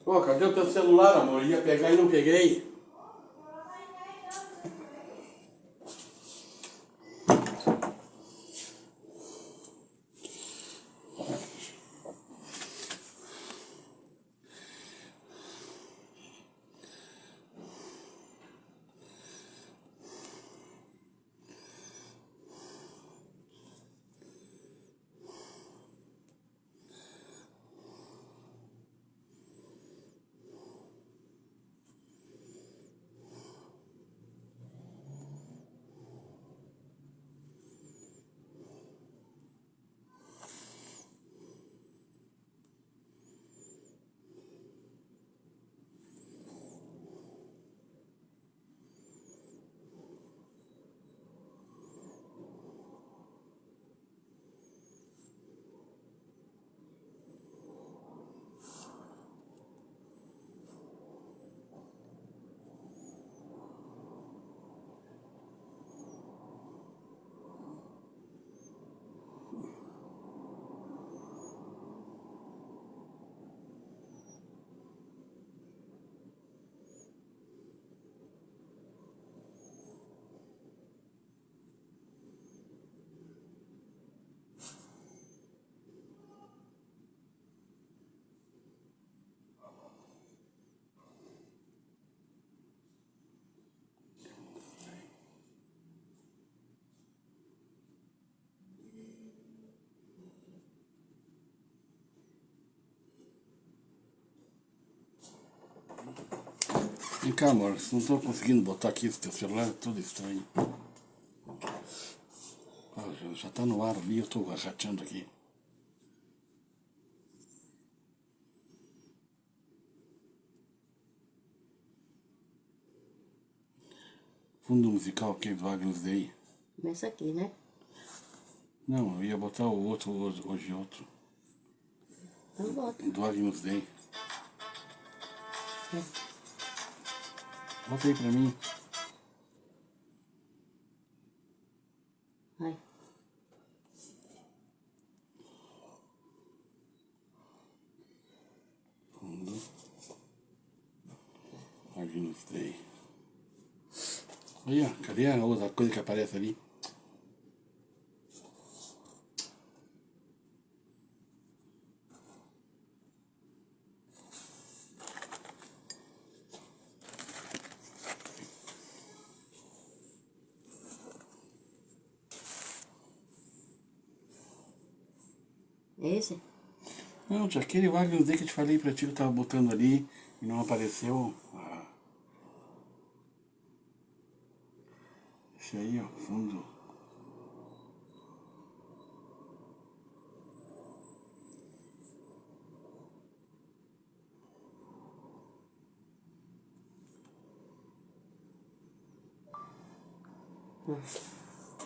Pô, cadê o teu celular, amor? Ia pegar e não peguei. Vem cá, amor, não tô conseguindo botar aqui esse teu celular, é tudo estranho. Ah, já tá no ar ali, eu tô rateando aqui. Fundo musical que do Agnus Dei. Começa aqui, né? Não, eu ia botar o outro hoje outro. Então bota. Do Agnus Dei. É. Bota aí pra mim. Vai. Fundo. Agnus Dei. Olha, cadê a outra coisa que aparece ali? Esse? Não, tinha aquele Agnus Dei que eu te falei pra ti que eu tava botando ali e não apareceu. Ah. Esse aí, ó, fundo.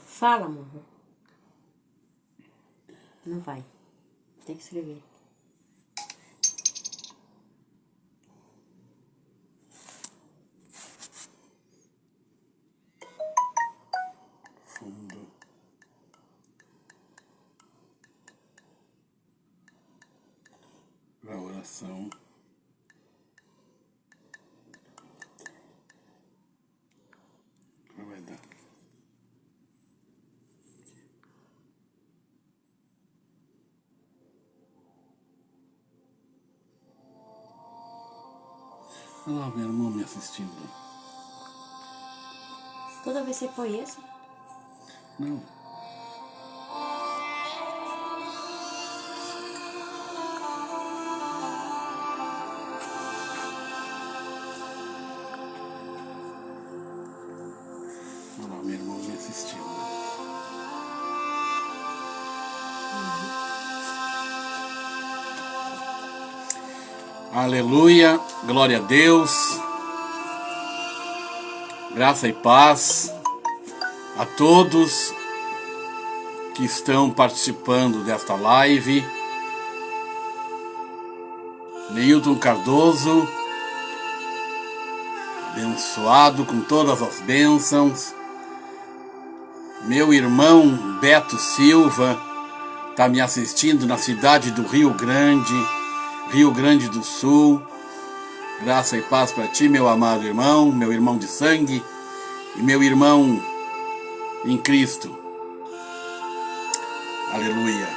Fala, amor. Não vai. Tem que escrever. Fundo. Pra oração. Não vai dar. Olha lá, meu irmão me assistindo. Toda vez você põe esse? Não. Olha lá, meu irmão me assistindo. Aleluia, glória a Deus, graça e paz a todos que estão participando desta live. Neilton Cardoso, abençoado com todas as bênçãos. Meu irmão Beto Silva está me assistindo na cidade do Rio Grande do Sul. Graça e paz para ti, meu amado irmão, meu irmão de sangue e meu irmão em Cristo. Aleluia.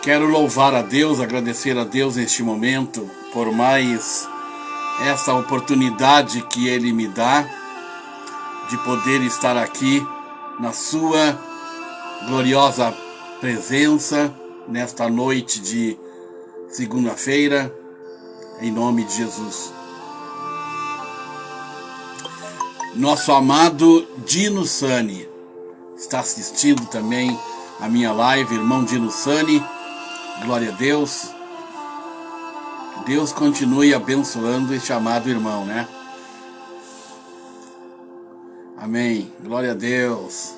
Quero louvar a Deus, agradecer a Deus neste momento por mais essa oportunidade que Ele me dá de poder estar aqui na sua gloriosa presença nesta noite de segunda-feira, em nome de Jesus. Nosso amado Dino Sani está assistindo também a minha live, irmão Dino Sani. Glória a Deus. Deus continue abençoando este amado irmão, né? Amém. Glória a Deus.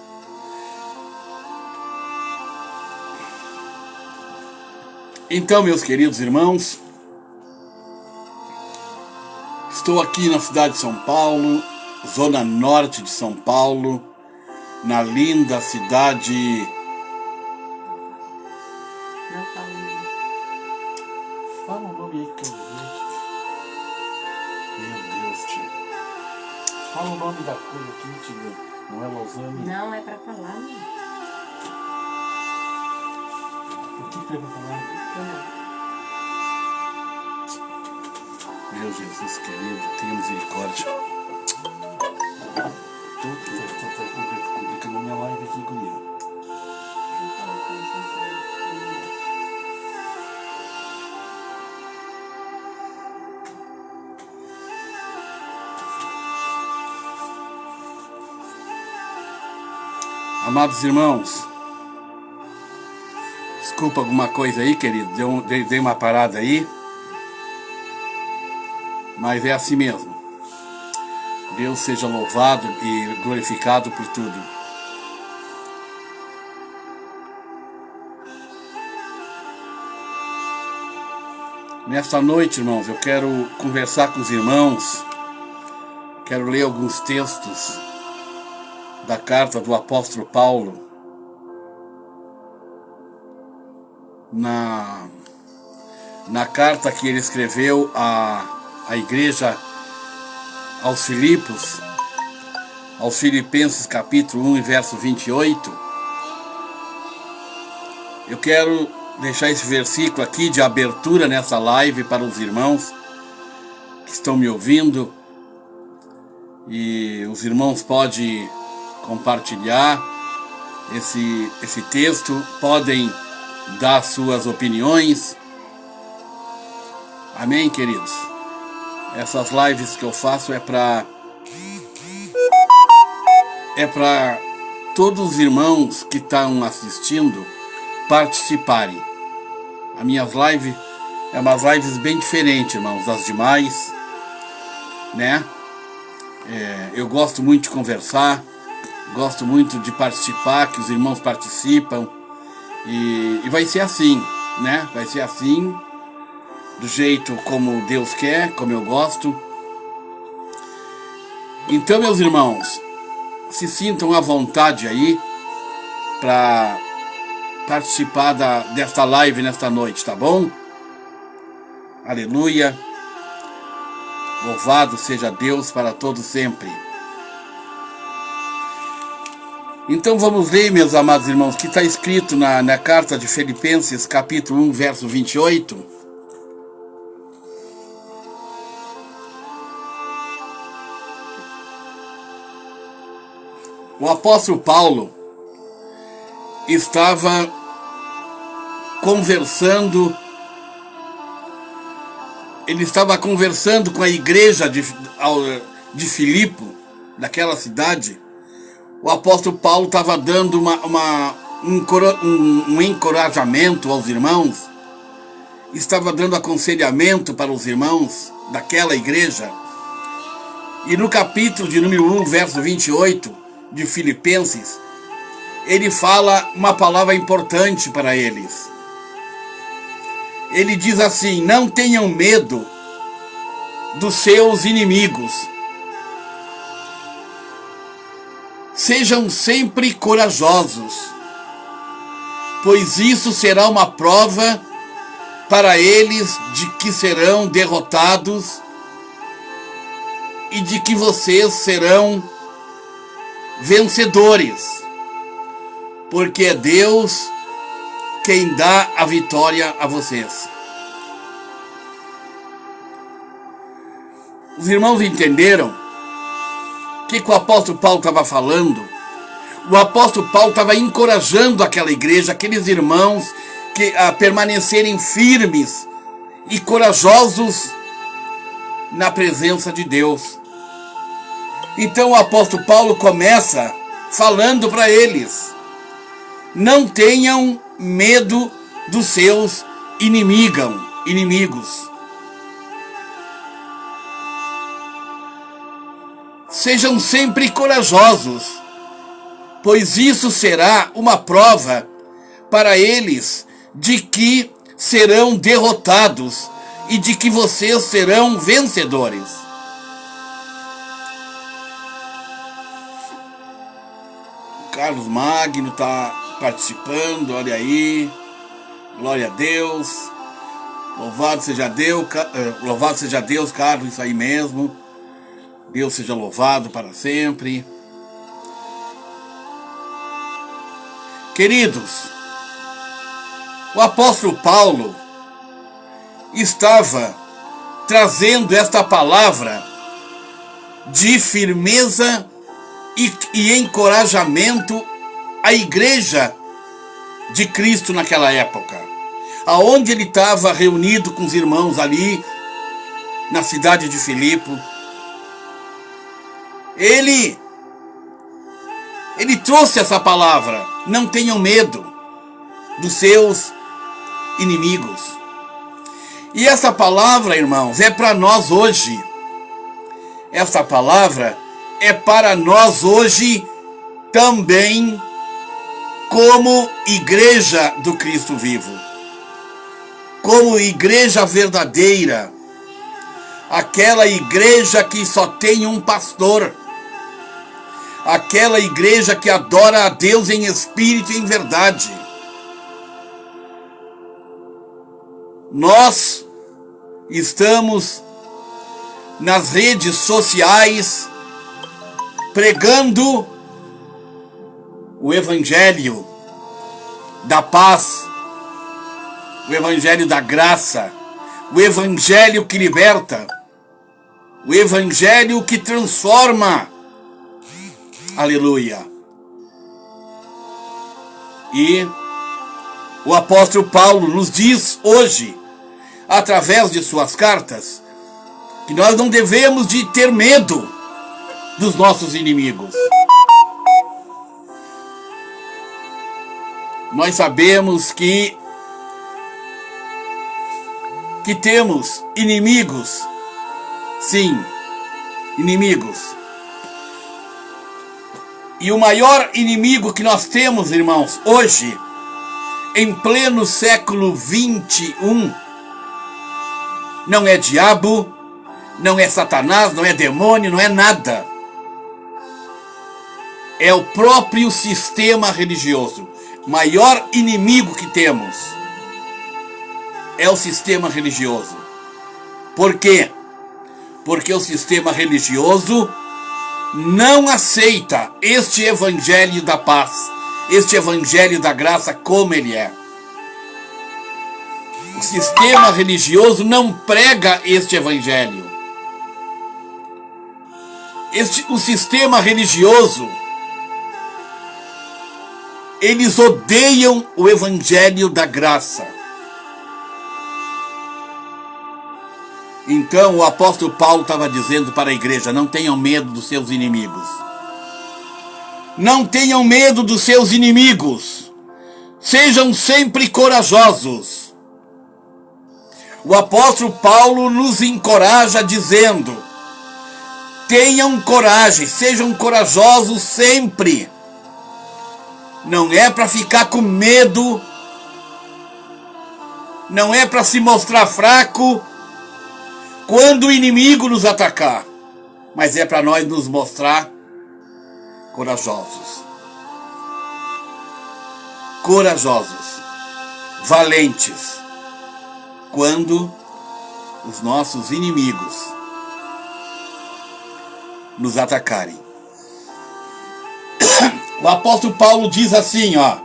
Então, meus queridos irmãos, estou aqui na cidade de São Paulo, zona norte de São Paulo, na linda cidade. Não fala nada. Fala o nome aí que eu vi. Meu Deus, tio. Fala o nome da coisa aqui, tio. Não é Lausanne? Não é pra falar, não. O que é pra falar? Meu Jesus querido, tenha misericórdia. Tudo está complicando a minha live aqui, guria. Amados irmãos, desculpa alguma coisa aí, querido, dei uma parada aí, mas é assim mesmo. Deus seja louvado e glorificado por tudo. Nesta noite, irmãos, eu quero conversar com os irmãos, quero ler alguns textos da carta do apóstolo Paulo na carta que ele escreveu à igreja aos Filipenses capítulo 1 e verso 28. Eu quero deixar esse versículo aqui de abertura nessa live para os irmãos que estão me ouvindo, e os irmãos podem compartilhar esse texto, podem dar suas opiniões. Amém, queridos? Essas lives que eu faço é para todos os irmãos que estão assistindo participarem. As minhas lives é umas lives bem diferentes, irmãos, das demais, né? Eu gosto muito de conversar, gosto muito de participar, que os irmãos participam, e vai ser assim, né? Vai ser assim, do jeito como Deus quer, como eu gosto. Então, meus irmãos, se sintam à vontade aí para participar desta live nesta noite, tá bom? Aleluia. Louvado seja Deus para todos sempre. Então vamos ler, meus amados irmãos, que está escrito na carta de Filipenses, capítulo 1, verso 28. O apóstolo Paulo estava conversando com a igreja de Filipe, daquela cidade. O apóstolo Paulo estava dando um encorajamento aos irmãos, estava dando aconselhamento para os irmãos daquela igreja. E no capítulo de número 1, verso 28 de Filipenses, ele fala uma palavra importante para eles. ele diz assim: não tenham medo dos seus inimigos. Sejam sempre corajosos, pois isso será uma prova para eles de que serão derrotados e de que vocês serão vencedores, porque é Deus quem dá a vitória a vocês. Os irmãos entenderam o que o apóstolo Paulo estava falando? O apóstolo Paulo estava encorajando aquela igreja, aqueles irmãos, a permanecerem firmes e corajosos na presença de Deus. Então o apóstolo Paulo começa falando para eles: não tenham medo dos seus inimigos. Sejam sempre corajosos, pois isso será uma prova para eles de que serão derrotados e de que vocês serão vencedores. O Carlos Magno está participando, olha aí. Glória a Deus. Louvado seja Deus, Carlos, isso aí mesmo. Deus seja louvado para sempre. Queridos, o apóstolo Paulo estava trazendo esta palavra de firmeza e encorajamento à igreja de Cristo naquela época, aonde ele estava reunido com os irmãos ali na cidade de Filipe. Ele trouxe essa palavra: não tenham medo dos seus inimigos. E essa palavra, irmãos, é para nós hoje. Essa palavra é para nós hoje também, como igreja do Cristo vivo, como igreja verdadeira, aquela igreja que só tem um pastor, aquela igreja que adora a Deus em espírito e em verdade. Nós estamos nas redes sociais pregando o evangelho da paz, o evangelho da graça, o evangelho que liberta, o evangelho que transforma. Aleluia. E o apóstolo Paulo nos diz hoje, através de suas cartas, que nós não devemos de ter medo dos nossos inimigos. Nós sabemos que temos inimigos. Sim, inimigos. E o maior inimigo que nós temos, irmãos, hoje, em pleno século 21, não é diabo, não é Satanás, não é demônio, não é nada. É o próprio sistema religioso. O maior inimigo que temos é o sistema religioso. Por quê? Porque o sistema religioso não aceita este evangelho da paz, este evangelho da graça como ele é. O sistema religioso não prega este evangelho. O sistema religioso, eles odeiam o evangelho da graça. Então o apóstolo Paulo estava dizendo para a igreja: não tenham medo dos seus inimigos. Não tenham medo dos seus inimigos. Sejam sempre corajosos. O apóstolo Paulo nos encoraja dizendo: tenham coragem, sejam corajosos sempre. Não é para ficar com medo não é para se mostrar fraco quando o inimigo nos atacar, mas é para nós nos mostrar corajosos. Corajosos, valentes, quando os nossos inimigos nos atacarem. O apóstolo Paulo diz assim, ó: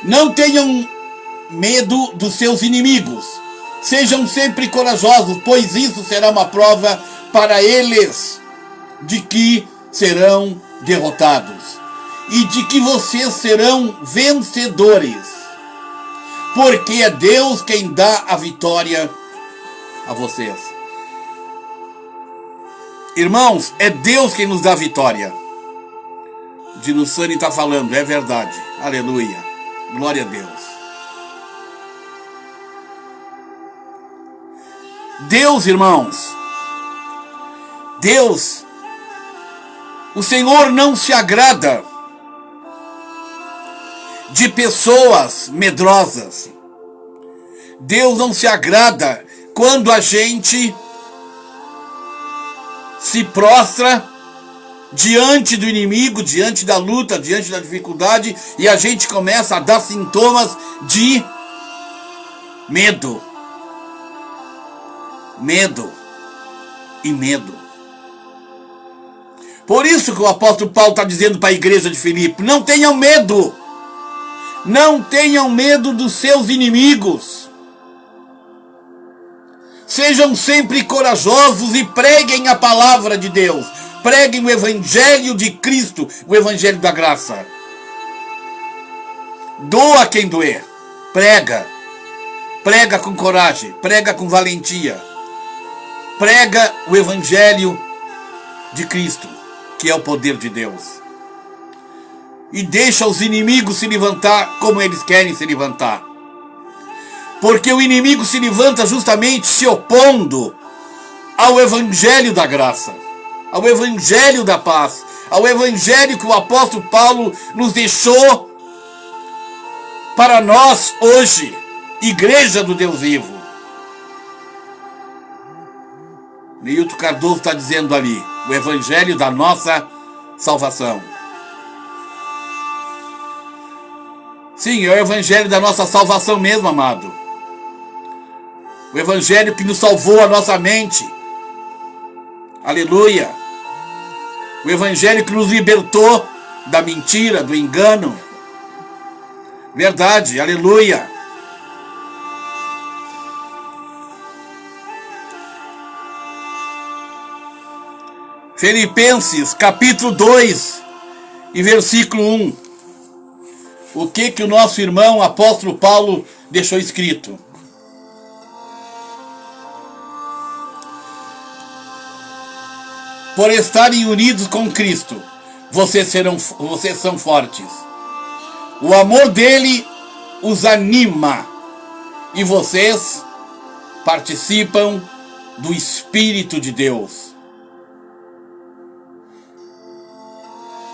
não tenham medo dos seus inimigos, sejam sempre corajosos, pois isso será uma prova para eles de que serão derrotados e de que vocês serão vencedores, porque é Deus quem dá a vitória a vocês. Irmãos, é Deus quem nos dá a vitória. Dinussani está falando, é verdade. Aleluia. Glória a Deus. Deus, irmãos, Deus, o Senhor não se agrada de pessoas medrosas. Deus não se agrada quando a gente se prostra diante do inimigo, diante da luta, diante da dificuldade, e a gente começa a dar sintomas de medo. Medo e medo. Por isso que o apóstolo Paulo está dizendo para a igreja de Filipe: não tenham medo. Não tenham medo dos seus inimigos. Sejam sempre corajosos e preguem a palavra de Deus. Preguem o evangelho de Cristo, o evangelho da graça. Doa quem doer. Prega. Prega com coragem. Prega com valentia. Prega o evangelho de Cristo, que é o poder de Deus. E deixa os inimigos se levantar como eles querem se levantar. Porque o inimigo se levanta justamente se opondo ao evangelho da graça, ao evangelho da paz, ao evangelho que o apóstolo Paulo nos deixou para nós hoje, igreja do Deus vivo. Neilton Cardoso está dizendo ali, o evangelho da nossa salvação. Sim, é o evangelho da nossa salvação mesmo, amado. O evangelho que nos salvou a nossa mente. Aleluia. O evangelho que nos libertou da mentira, do engano. Verdade, aleluia. Filipenses, capítulo 2 e versículo 1. O que o nosso irmão apóstolo Paulo deixou escrito? Por estarem unidos com Cristo, vocês são fortes. O amor dele os anima e vocês participam do Espírito de Deus.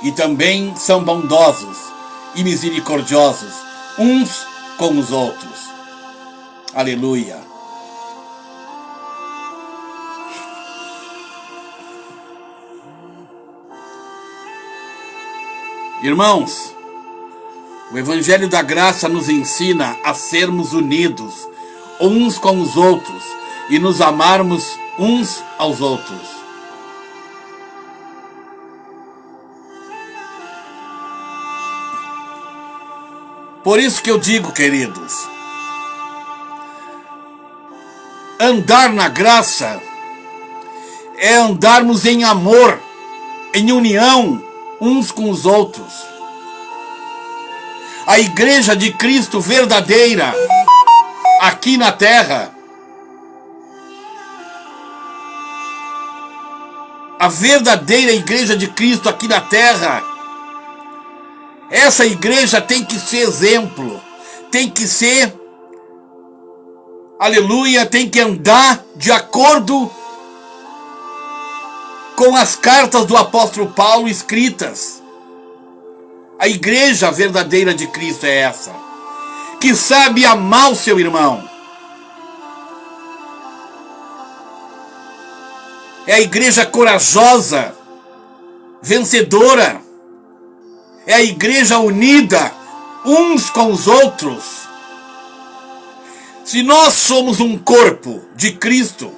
E também são bondosos e misericordiosos uns com os outros. Aleluia. Irmãos, o evangelho da graça nos ensina a sermos unidos uns com os outros e nos amarmos uns aos outros. Por isso que eu digo, queridos, andar na graça é andarmos em amor, em união uns com os outros. A igreja de Cristo verdadeira aqui na terra, a verdadeira igreja de Cristo aqui na terra, essa igreja tem que ser exemplo, tem que ser, aleluia, tem que andar de acordo com as cartas do apóstolo Paulo escritas. A igreja verdadeira de Cristo é essa. que sabe amar o seu irmão. É a igreja corajosa, vencedora. É a igreja unida uns com os outros. Se nós somos um corpo de Cristo,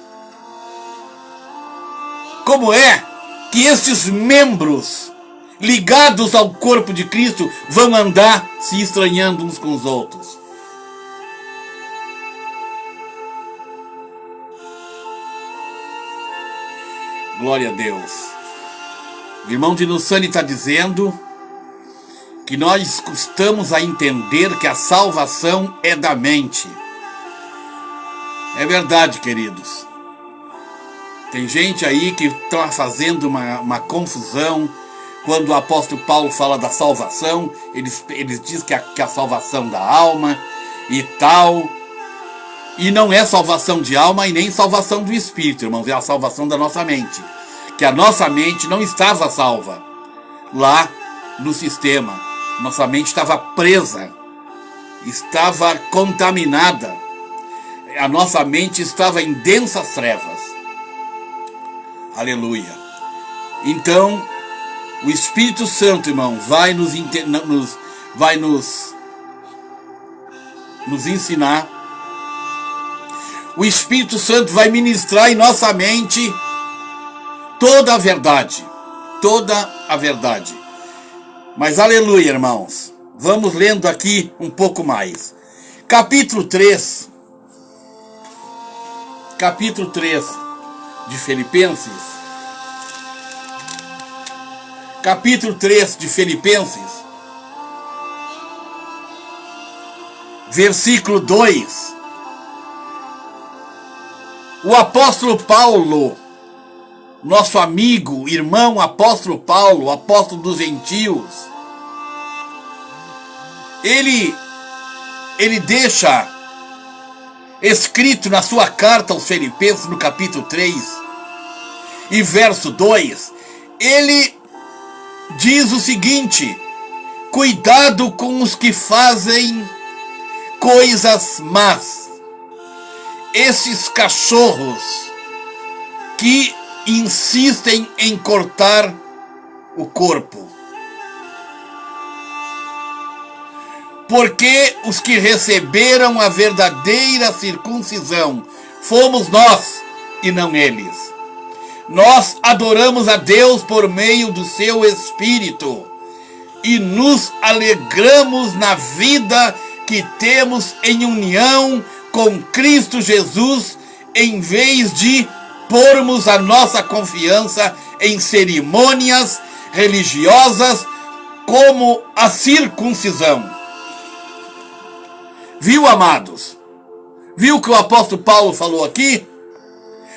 como é que estes membros ligados ao corpo de Cristo vão andar se estranhando uns com os outros? Glória a Deus. O irmão de Nussani está dizendo que nós custamos a entender que a salvação é da mente. É verdade, queridos. Tem gente aí que está fazendo uma confusão. Quando o apóstolo Paulo fala da salvação, eles dizem que é a salvação da alma e tal. E não é salvação de alma e nem salvação do espírito, irmãos. É a salvação da nossa mente. Que a nossa mente não estava salva lá no sistema. Nossa mente estava presa, estava contaminada. A nossa mente estava em densas trevas. Aleluia. Então, o Espírito Santo, irmão, vai nos ensinar. O Espírito Santo vai ministrar em nossa mente toda a verdade. Toda a verdade. Mas aleluia, irmãos. Vamos lendo aqui um pouco mais. Capítulo 3. Capítulo 3 de Filipenses. Capítulo 3 de Filipenses. Versículo 2. O apóstolo Paulo, nosso amigo, irmão apóstolo Paulo, apóstolo dos gentios, ele deixa escrito na sua carta aos Filipenses, no capítulo 3 e verso 2, ele diz o seguinte: cuidado com os que fazem coisas más, esses cachorros que insistem em cortar o corpo. Porque os que receberam a verdadeira circuncisão fomos nós e não eles. Nós adoramos a Deus por meio do seu Espírito e nos alegramos na vida que temos em união com Cristo Jesus, em vez de pormos a nossa confiança em cerimônias religiosas como a circuncisão. Viu, amados? Viu o que o apóstolo Paulo falou aqui?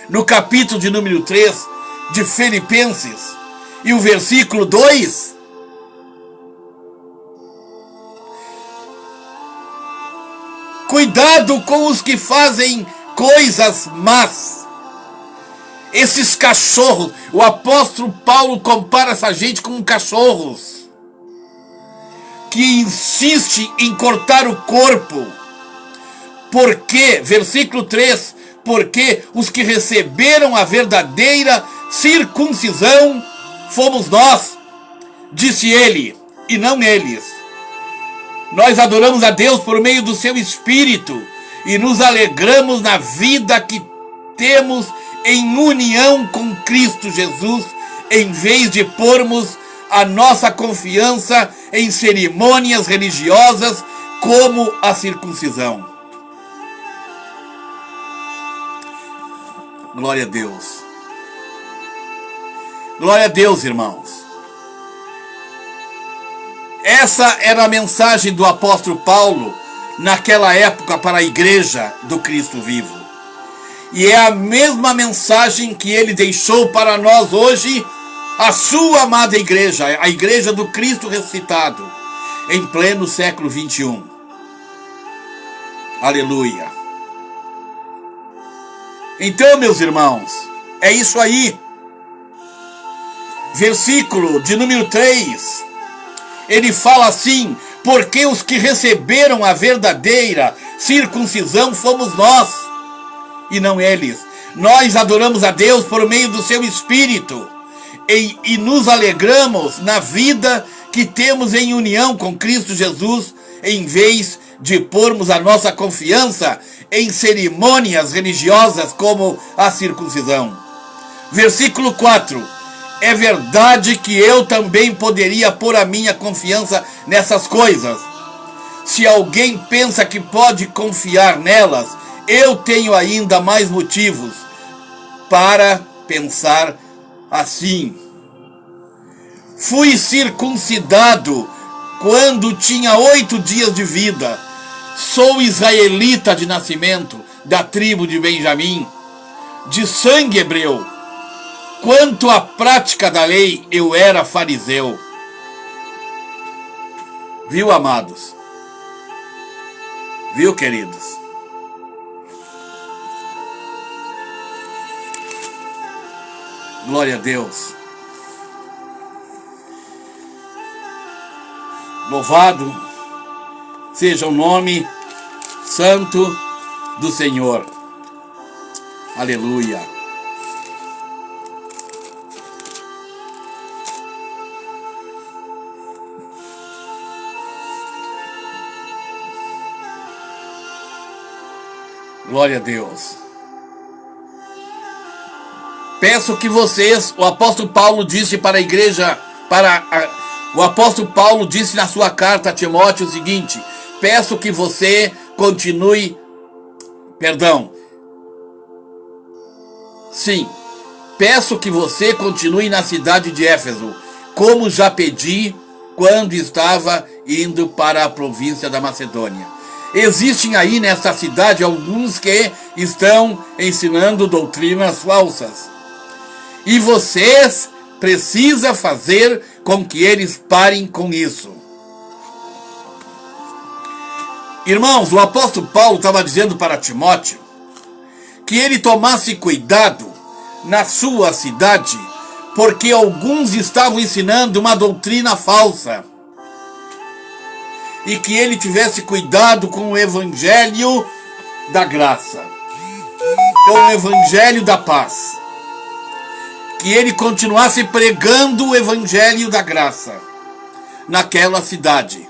No capítulo de número 3 de Filipenses e o versículo 2. Cuidado com os que fazem coisas más. Esses cachorros, o apóstolo Paulo compara essa gente com cachorros que insiste em cortar o corpo. Porque, versículo 3, porque os que receberam a verdadeira circuncisão fomos nós, disse ele, e não eles. Nós adoramos a Deus por meio do seu Espírito e nos alegramos na vida que temos em união com Cristo Jesus, em vez de pormos a nossa confiança em cerimônias religiosas como a circuncisão. Glória a Deus. Glória a Deus, irmãos. Essa era a mensagem do apóstolo Paulo naquela época para a igreja do Cristo vivo. E é a mesma mensagem que ele deixou para nós hoje, a sua amada igreja, a igreja do Cristo ressuscitado, em pleno século 21. Aleluia. Então, meus irmãos, é isso aí. Versículo de número 3. Ele fala assim: porque os que receberam a verdadeira circuncisão fomos nós, e não eles. Nós adoramos a Deus por meio do seu Espírito, e nos alegramos na vida que temos em união com Cristo Jesus, em vez de pormos a nossa confiança em cerimônias religiosas como a circuncisão. Versículo 4. É verdade que eu também poderia pôr a minha confiança nessas coisas. Se alguém pensa que pode confiar nelas, eu tenho ainda mais motivos para pensar assim. Fui circuncidado quando tinha 8 dias de vida. Sou israelita de nascimento, da tribo de Benjamim, de sangue hebreu. Quanto à prática da lei, eu era fariseu. Viu, amados? Viu, queridos? Glória a Deus. Louvado seja o nome santo do Senhor. Aleluia. Glória a Deus. Peço que vocês, o apóstolo Paulo disse para a igreja, o apóstolo Paulo disse na sua carta a Timóteo o seguinte: peço que você continue, peço que você continue na cidade de Éfeso, como já pedi quando estava indo para a província da Macedônia. Existem aí nesta cidade alguns que estão ensinando doutrinas falsas. E vocês precisam fazer com que eles parem com isso. Irmãos, o apóstolo Paulo estava dizendo para Timóteo que ele tomasse cuidado na sua cidade, porque alguns estavam ensinando uma doutrina falsa. E que ele tivesse cuidado com o evangelho da graça, com o evangelho da paz. Que ele continuasse pregando o evangelho da graça naquela cidade.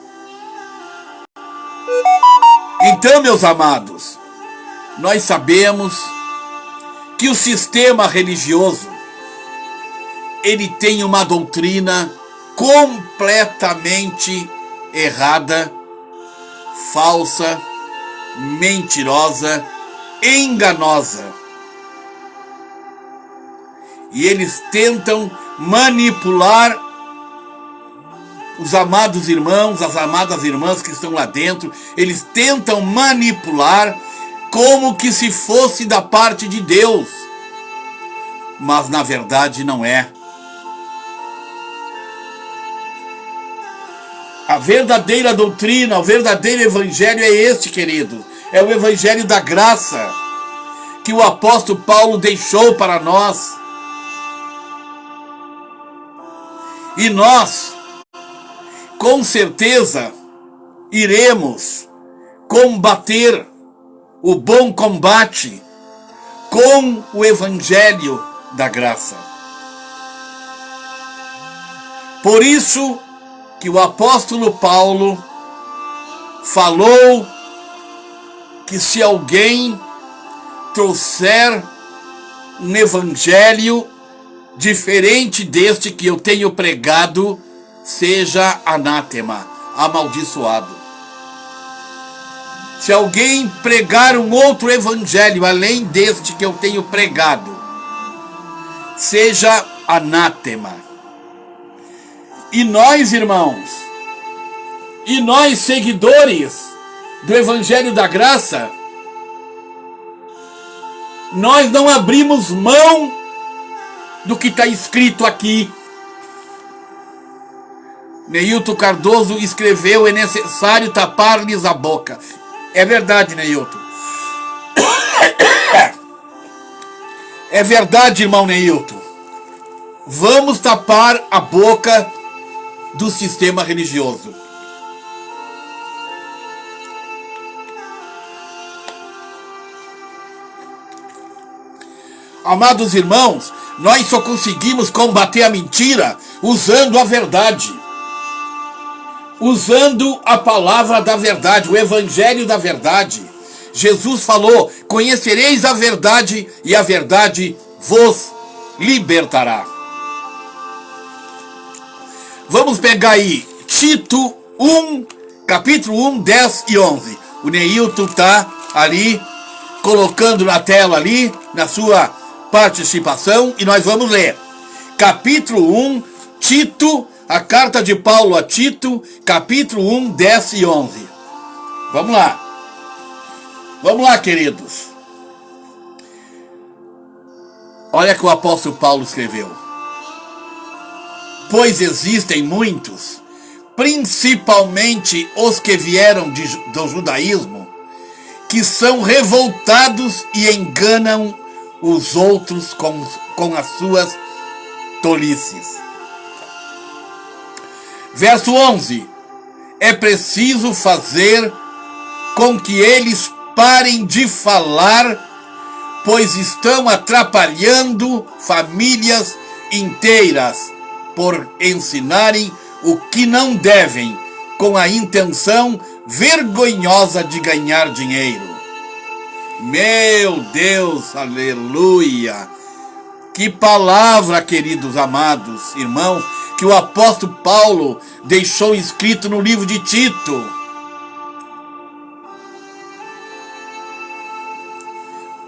Então, meus amados, nós sabemos que o sistema religioso, ele tem uma doutrina completamente errada, falsa, mentirosa, enganosa. E eles tentam manipular os amados irmãos, as amadas irmãs que estão lá dentro. Eles tentam manipular como que se fosse da parte de Deus. Mas na verdade não é. A verdadeira doutrina, o verdadeiro evangelho é este, querido. É o evangelho da graça que o apóstolo Paulo deixou para nós. E nós, com certeza, iremos combater o bom combate com o evangelho da graça. Por isso que o apóstolo Paulo falou que se alguém trouxer um evangelho diferente deste que eu tenho pregado, seja anátema, amaldiçoado. Se alguém pregar um outro evangelho além deste que eu tenho pregado, seja anátema. E nós, irmãos, e nós, seguidores do evangelho da graça, nós não abrimos mão do que está escrito aqui. Neilton Cardoso escreveu: é necessário tapar-lhes a boca. É verdade, Neilton. É verdade, irmão Neilton. Vamos tapar a boca do sistema religioso. Amados irmãos, nós só conseguimos combater a mentira usando a verdade. Usando a palavra da verdade, o evangelho da verdade. Jesus falou: conhecereis a verdade e a verdade vos libertará. Vamos pegar aí Tito 1, capítulo 1, 10 e 11. O Neilton está ali colocando na tela ali, na sua participação, e nós vamos ler. Capítulo 1, Tito, a carta de Paulo a Tito, capítulo 1, 10 e 11. Vamos lá. Vamos lá, queridos. Olha que o apóstolo Paulo escreveu. Pois existem muitos, principalmente os que vieram do judaísmo, que são revoltados e enganam os outros com as suas tolices. Verso 11. É preciso fazer com que eles parem de falar, pois estão atrapalhando famílias inteiras por ensinarem o que não devem, com a intenção vergonhosa de ganhar dinheiro. Meu Deus, aleluia! Que palavra, queridos amados irmãos, que o apóstolo Paulo deixou escrito no livro de Tito.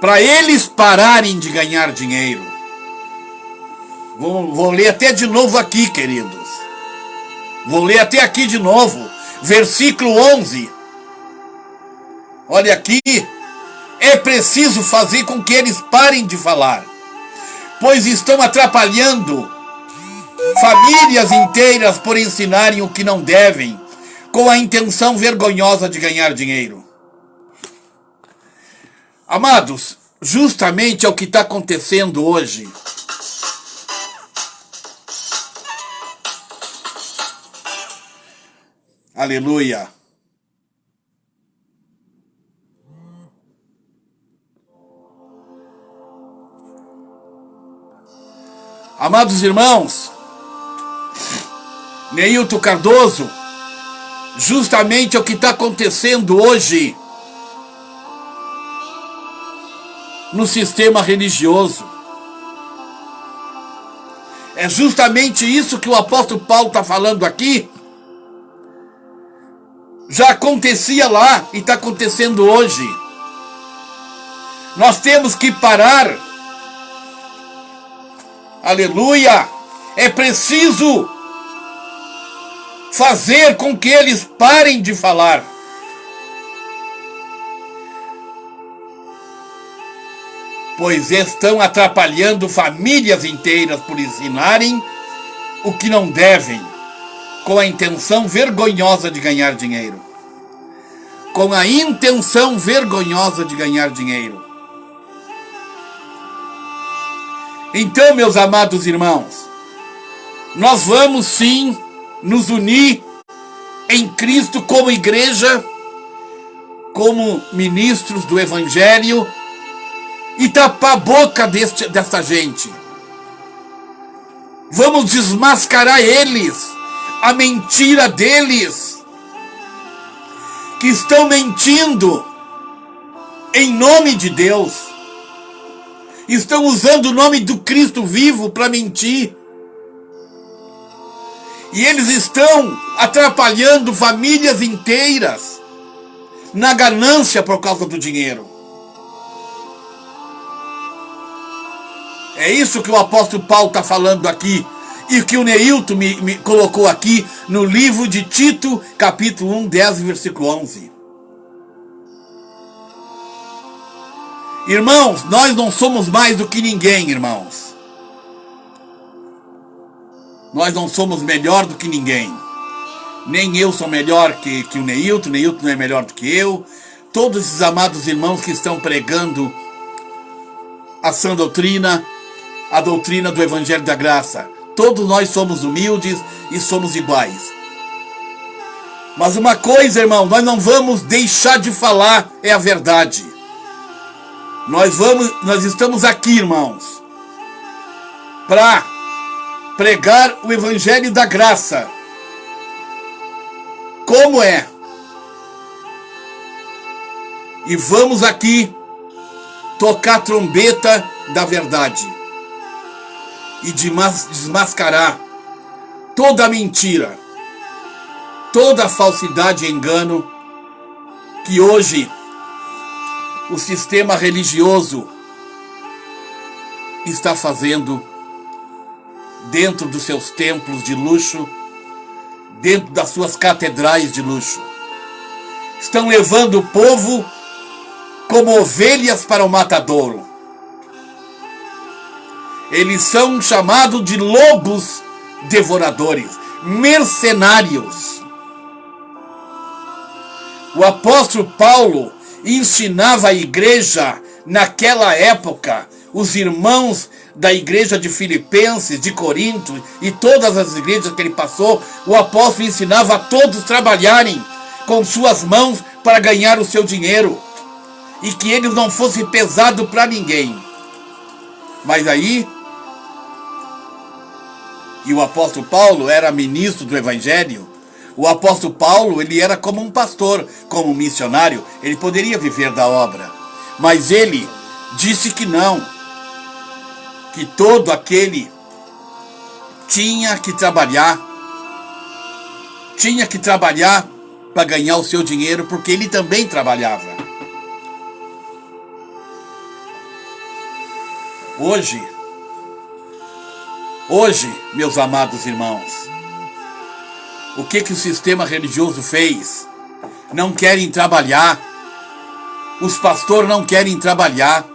Para eles pararem de ganhar dinheiro. Vou ler até de novo aqui, queridos. Vou ler até aqui de novo. Versículo 11. Olha aqui. É preciso fazer com que eles parem de falar, pois estão atrapalhando famílias inteiras por ensinarem o que não devem, com a intenção vergonhosa de ganhar dinheiro. Amados, justamente é o que está acontecendo hoje. Aleluia. Amados irmãos, Neilton Cardoso, justamente é o que está acontecendo hoje no sistema religioso. É justamente isso que o apóstolo Paulo está falando aqui. Já acontecia lá e está acontecendo hoje. Nós temos que parar. Aleluia! É preciso fazer com que eles parem de falar. Pois estão atrapalhando famílias inteiras por ensinarem o que não devem, com a intenção vergonhosa de ganhar dinheiro. Com a intenção vergonhosa de ganhar dinheiro. Então, meus amados irmãos, nós vamos sim nos unir em Cristo como igreja, como ministros do Evangelho, e tapar a boca desta gente. Vamos desmascarar eles, a mentira deles, que estão mentindo em nome de Deus. Estão usando o nome do Cristo vivo para mentir. E eles estão atrapalhando famílias inteiras na ganância por causa do dinheiro. É isso que o apóstolo Paulo está falando aqui. E que o Neilton me colocou aqui no livro de Tito, capítulo 1, 10, versículo 11. Irmãos, nós não somos mais do que ninguém, irmãos. Nós não somos melhor do que ninguém. Nem eu sou melhor que o Neilton não é melhor do que eu. Todos esses amados irmãos que estão pregando a sã doutrina, a doutrina do Evangelho da Graça. Todos nós somos humildes e somos iguais. Mas uma coisa, irmão, nós não vamos deixar de falar é a verdade. Nós estamos aqui, irmãos, para pregar o Evangelho da Graça. Como é? E vamos aqui tocar a trombeta da verdade e desmascarar toda a mentira, toda a falsidade e engano que hoje o sistema religioso está fazendo dentro dos seus templos de luxo, dentro das suas catedrais de luxo. Estão levando o povo como ovelhas para o matadouro. Eles são chamados de lobos devoradores, mercenários. O apóstolo Paulo ensinava a igreja naquela época, os irmãos da igreja de Filipenses, de Corinto e todas as igrejas que ele passou, o apóstolo ensinava a todos trabalharem com suas mãos para ganhar o seu dinheiro e que eles não fossem pesados para ninguém. Mas aí, e o apóstolo Paulo era ministro do Evangelho. O apóstolo Paulo, ele era como um pastor, como um missionário, ele poderia viver da obra. Mas ele disse que não, que todo aquele tinha que trabalhar para ganhar o seu dinheiro, porque ele também trabalhava. Hoje, meus amados irmãos, o que o sistema religioso fez? Não querem trabalhar. Os pastores não querem trabalhar.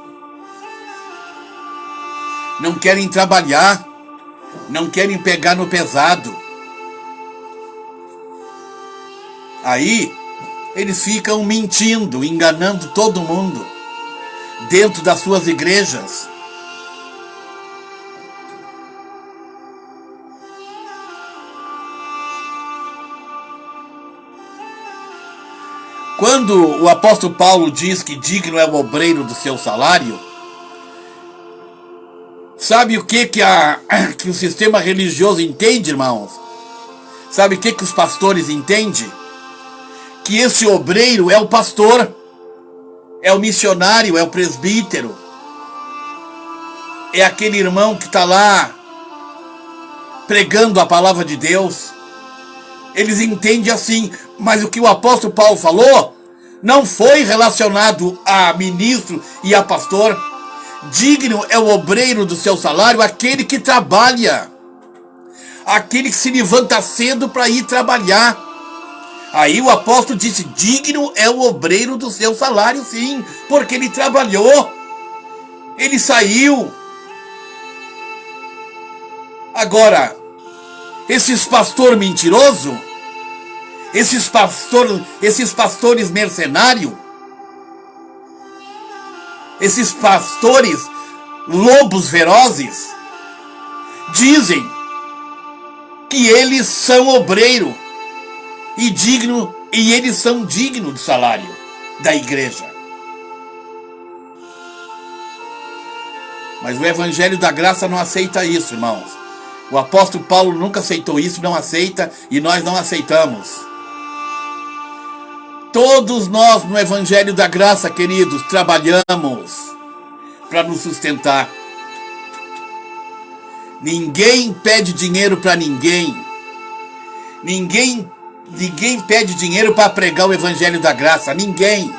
Não querem trabalhar. Não querem pegar no pesado. Aí, eles ficam mentindo, enganando todo mundo dentro das suas igrejas. Quando o apóstolo Paulo diz que digno é o obreiro do seu salário, sabe o que o sistema religioso entende, irmãos? Sabe o que os pastores entendem? Que esse obreiro é o pastor, é o missionário, é o presbítero, é aquele irmão que está lá pregando a palavra de Deus. Eles entendem assim, mas o que o apóstolo Paulo falou não foi relacionado a ministro e a pastor. Digno é o obreiro do seu salário, aquele que trabalha, aquele que se levanta cedo para ir trabalhar. Aí o apóstolo disse, digno é o obreiro do seu salário, sim, porque ele trabalhou, ele saiu. Agora, esses pastores mentirosos, esses pastores mercenários, esses pastores lobos ferozes, dizem que eles são obreiro e eles são dignos do salário da igreja. Mas o Evangelho da Graça não aceita isso, irmãos. O apóstolo Paulo nunca aceitou isso, não aceita, e nós não aceitamos. Todos nós no Evangelho da Graça, queridos, trabalhamos para nos sustentar. Ninguém pede dinheiro para ninguém. Ninguém pede dinheiro para pregar o Evangelho da Graça. Ninguém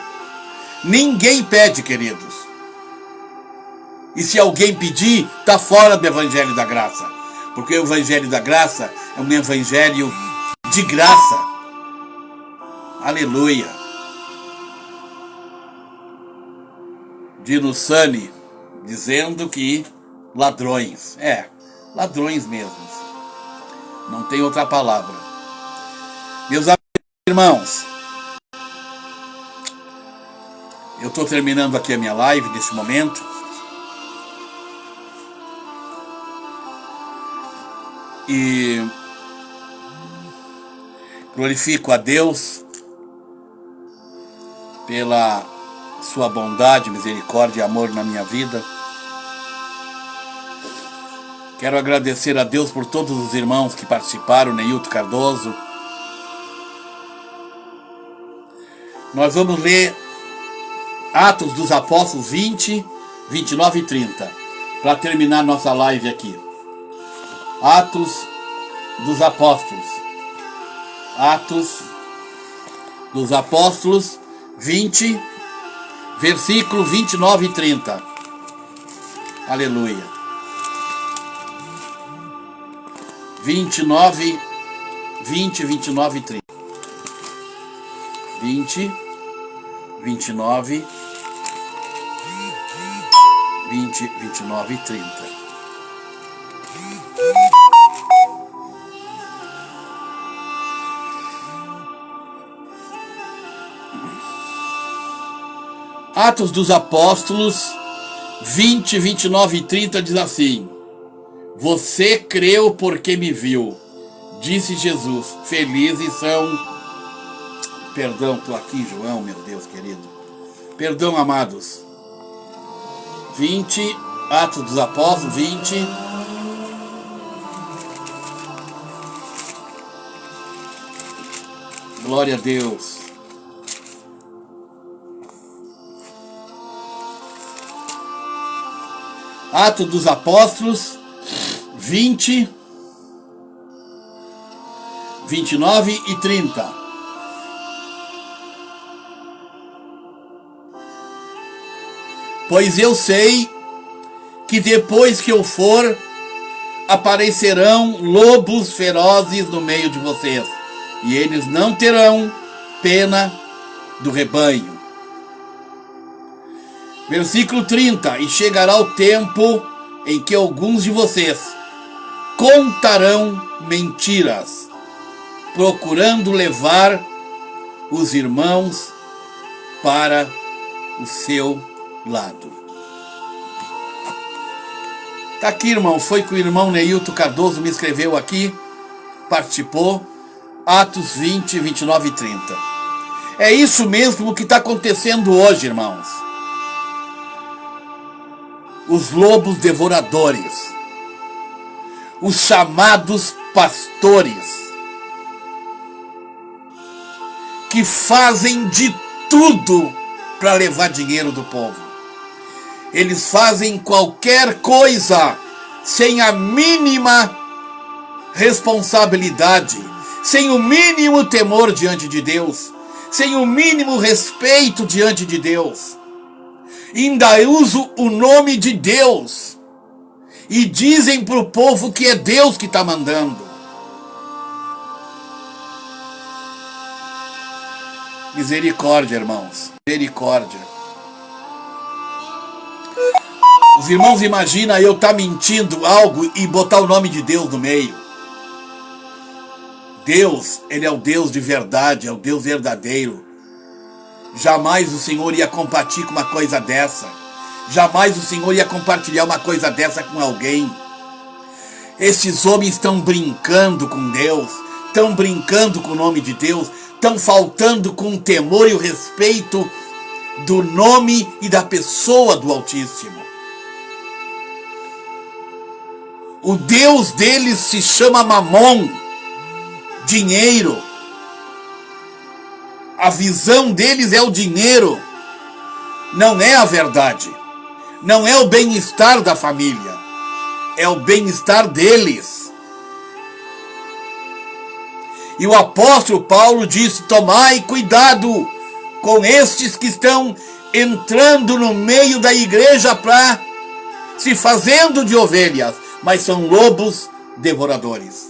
pede, queridos. E se alguém pedir, está fora do Evangelho da Graça. Porque o Evangelho da Graça é um Evangelho de graça. Aleluia. Dino Sani dizendo que ladrões. Ladrões mesmos. Não tem outra palavra. Meus irmãos, eu estou terminando aqui a minha live neste momento. E glorifico a Deus pela sua bondade, misericórdia e amor na minha vida. Quero agradecer a Deus por todos os irmãos que participaram, Neilton Cardoso. Nós vamos ler Atos dos Apóstolos 20, 29 e 30, para terminar nossa live aqui. Atos dos Apóstolos. Atos dos Apóstolos 20, versículo 29 e 30. Aleluia. 29, 20, 29 e 30. 20, 29, 20, 29 e 30. Atos dos Apóstolos 20, 29 e 30 diz assim: Você creu porque me viu, disse Jesus. Felizes são... Perdão, estou aqui, João, meu Deus querido. Perdão, amados. 20, Atos dos Apóstolos 20. Glória a Deus. Atos dos Apóstolos 20, 29 e 30. Pois eu sei que depois que eu for, aparecerão lobos ferozes no meio de vocês, e eles não terão pena do rebanho. Versículo 30. E chegará o tempo em que alguns de vocês contarão mentiras, procurando levar os irmãos para o seu lado. Tá aqui, irmão. Foi que o irmão Neilton Cardoso me escreveu aqui, participou. Atos 20, 29 e 30. É isso mesmo que está acontecendo hoje, irmãos. Os lobos devoradores, os chamados pastores, que fazem de tudo para levar dinheiro do povo. Eles fazem qualquer coisa sem a mínima responsabilidade, sem o mínimo temor diante de Deus, sem o mínimo respeito diante de Deus. Ainda usam o nome de Deus e dizem para o povo que é Deus que está mandando. Misericórdia, irmãos, misericórdia. Os irmãos imaginam eu estar mentindo algo e botar o nome de Deus no meio. Deus, Ele é o Deus de verdade, é o Deus verdadeiro. Jamais o Senhor ia compartilhar com uma coisa dessa. Jamais o Senhor ia compartilhar uma coisa dessa com alguém. Esses homens estão brincando com Deus, estão brincando com o nome de Deus, estão faltando com o temor e o respeito do nome e da pessoa do Altíssimo. O Deus deles se chama Mamon, dinheiro. A visão deles é o dinheiro, não é a verdade, não é o bem-estar da família, é o bem-estar deles. E o apóstolo Paulo disse: tomai cuidado com estes que estão entrando no meio da igreja para se fazendo de ovelhas, mas são lobos devoradores.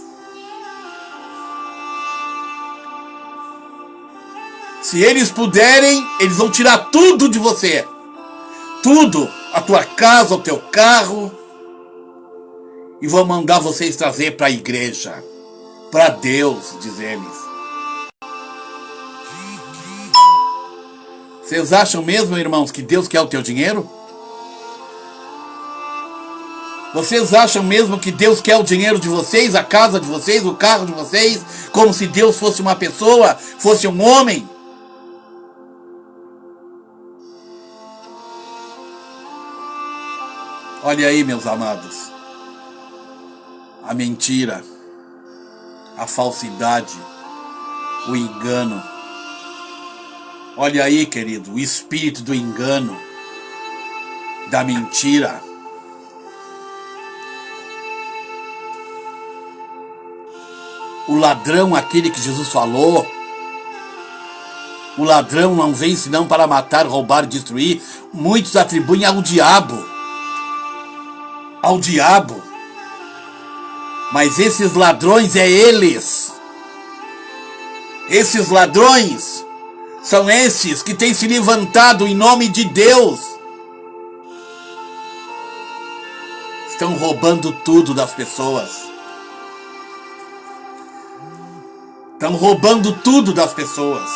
Se eles puderem, eles vão tirar tudo de você. Tudo. A tua casa, o teu carro. E vão mandar vocês trazer para a igreja. Para Deus, diz eles. Vocês acham mesmo, irmãos, que Deus quer o teu dinheiro? Vocês acham mesmo que Deus quer o dinheiro de vocês, a casa de vocês, o carro de vocês, como se Deus fosse uma pessoa, fosse um homem? Olha aí, meus amados, a mentira, a falsidade, o engano. Olha aí, querido, o espírito do engano, da mentira. O ladrão, aquele que Jesus falou, o ladrão não vem senão para matar, roubar, destruir. Muitos atribuem ao diabo. Ao diabo. Mas esses ladrões é eles. Esses ladrões são esses que têm se levantado em nome de Deus. Estão roubando tudo das pessoas. Estão roubando tudo das pessoas.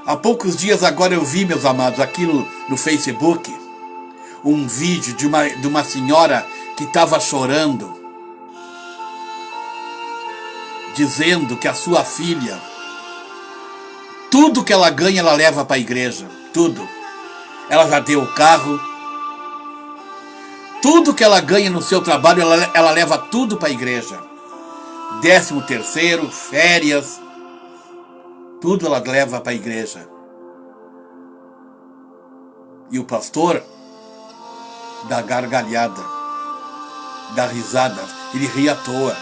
Há poucos dias agora eu vi, meus amados, aqui no Facebook, um vídeo de uma senhora que estava chorando, dizendo que a sua filha, tudo que ela ganha, ela leva para a igreja. Tudo. Ela já deu o carro. Tudo que ela ganha no seu trabalho, ela leva tudo para a igreja. 13º, férias, tudo ela leva para a igreja. E o pastor dá gargalhada, dá risada, ele ri à toa.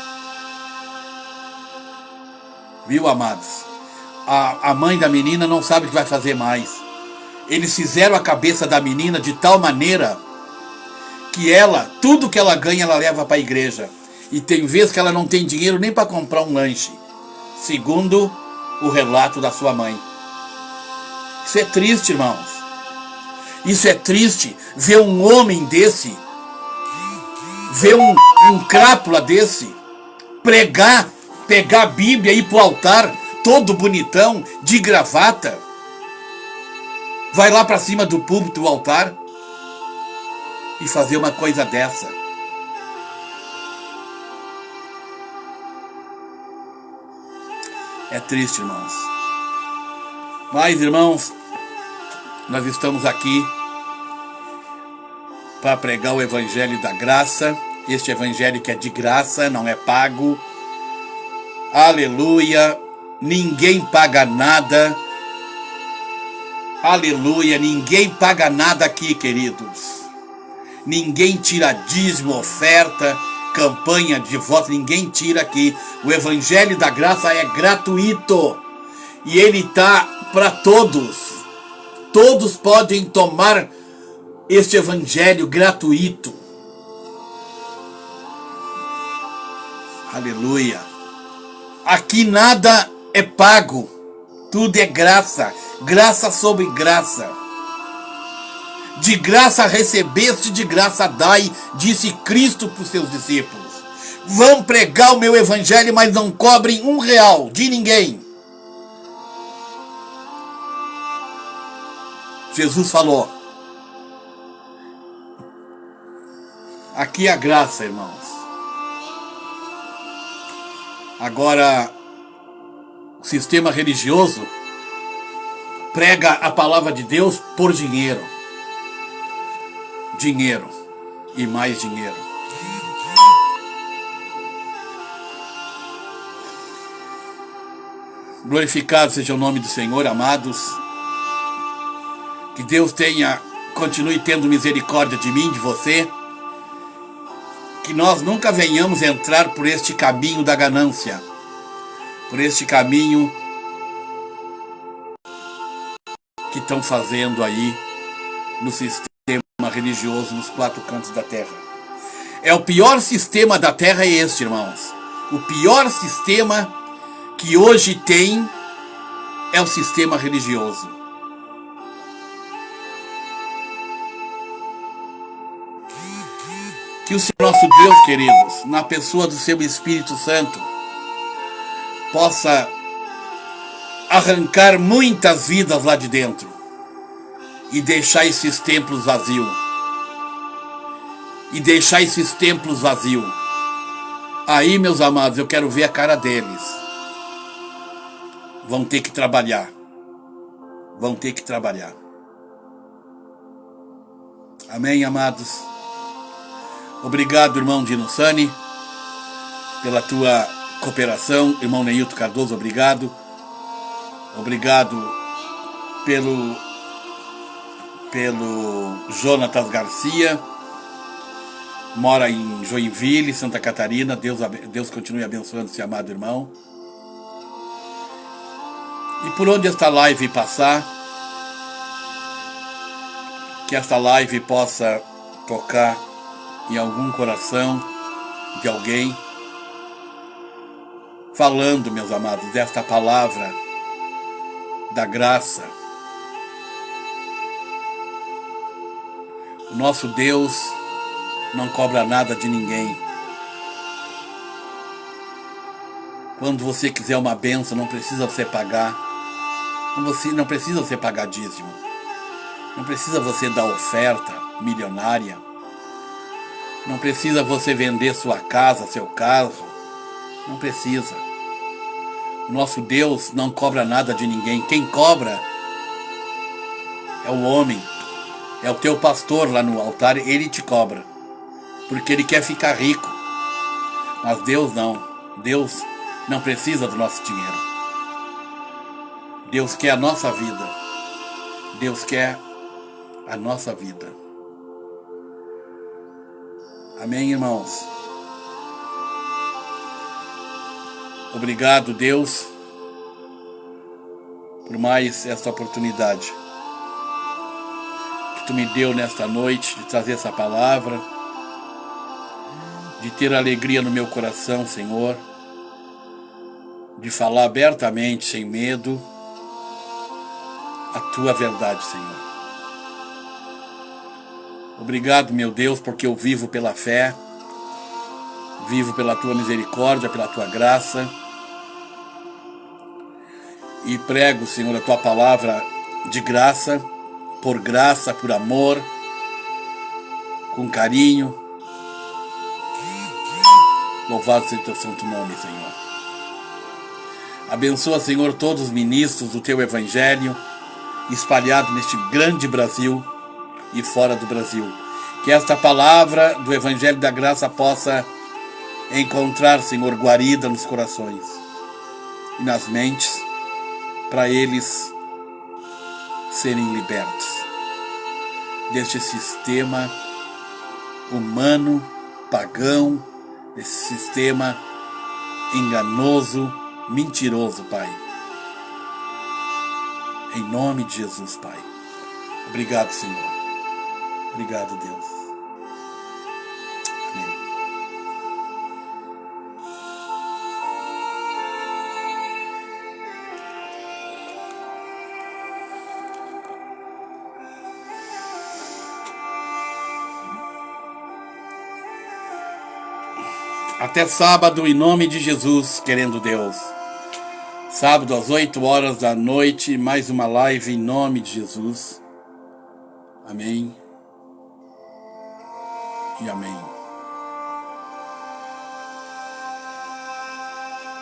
Viu, amados? A mãe da menina não sabe o que vai fazer mais. Eles fizeram a cabeça da menina de tal maneira que ela, tudo que ela ganha, ela leva para a igreja. E tem vezes que ela não tem dinheiro nem para comprar um lanche, segundo o relato da sua mãe. Isso é triste, irmãos. Isso é triste, ver um homem desse, ver um crápula desse, pegar a Bíblia e ir pro altar, todo bonitão, de gravata. Vai lá para cima do púlpito do altar e fazer uma coisa dessa. É triste, irmãos. Mas, irmãos, nós estamos aqui para pregar o evangelho da graça. Este evangelho que é de graça, não é pago. Aleluia. Ninguém paga nada. Aleluia. Ninguém paga nada aqui, queridos. Ninguém tira dízimo, oferta, campanha de voto. Ninguém tira aqui. O evangelho da graça é gratuito. E ele está para todos. Todos podem tomar este evangelho gratuito. Aleluia. Aqui nada é pago. Tudo é graça. Graça sobre graça. De graça recebeste, de graça dai, disse Cristo para os seus discípulos. Vão pregar o meu evangelho, mas não cobrem R$1 de ninguém. Jesus falou. Aqui é a graça, irmãos. Agora, o sistema religioso prega a palavra de Deus por dinheiro. Dinheiro e mais dinheiro. Glorificado seja o nome do Senhor, amados. Que Deus continue tendo misericórdia de mim, de você. Que nós nunca venhamos entrar por este caminho da ganância. Por este caminho que estão fazendo aí no sistema religioso nos 4 cantos da terra. É o pior sistema da terra, é este, irmãos. O pior sistema que hoje tem é o sistema religioso. Que o Senhor nosso Deus, queridos, na pessoa do seu Espírito Santo, possa arrancar muitas vidas lá de dentro e deixar esses templos vazios. E deixar esses templos vazios. Aí, meus amados, eu quero ver a cara deles. Vão ter que trabalhar. vão ter que trabalhar. Amém, amados? Obrigado, irmão Dino Sani, pela tua cooperação. Irmão Neilton Cardoso, obrigado. Obrigado pelo Jonatas Garcia, mora em Joinville, Santa Catarina. Deus continue abençoando esse amado irmão. E por onde esta live passar, que esta live possa tocar em algum coração de alguém, falando, meus amados, desta palavra da graça. O nosso Deus não cobra nada de ninguém. Quando você quiser uma bênção, não precisa você pagar. Não precisa você pagar dízimo. Não precisa você dar oferta milionária. Não precisa você vender sua casa, seu carro. Não precisa. O nosso Deus não cobra nada de ninguém. Quem cobra é o homem. É o teu pastor lá no altar. Ele te cobra. Porque ele quer ficar rico. Mas Deus não. Deus não precisa do nosso dinheiro. Deus quer a nossa vida. Deus quer a nossa vida. Amém, irmãos? Obrigado, Deus, por mais esta oportunidade que Tu me deu nesta noite de trazer essa palavra, de ter alegria no meu coração, Senhor, de falar abertamente, sem medo, a Tua verdade, Senhor. Obrigado, meu Deus, porque eu vivo pela fé, vivo pela Tua misericórdia, pela Tua graça, e prego, Senhor, a Tua palavra de graça, por amor, com carinho. Louvado seja o Teu santo nome, Senhor. Abençoa, Senhor, todos os ministros do Teu Evangelho, espalhados neste grande Brasil e fora do Brasil. Que esta palavra do Evangelho da Graça possa encontrar, Senhor, guarida nos corações e nas mentes, para eles serem libertos deste sistema humano, pagão, desse sistema enganoso, mentiroso, Pai. Em nome de Jesus, Pai. Obrigado, Senhor. Obrigado, Deus. Amém. Até sábado, em nome de Jesus, querendo Deus. Sábado às 8 horas da noite, mais uma live em nome de Jesus. Amém. E amém.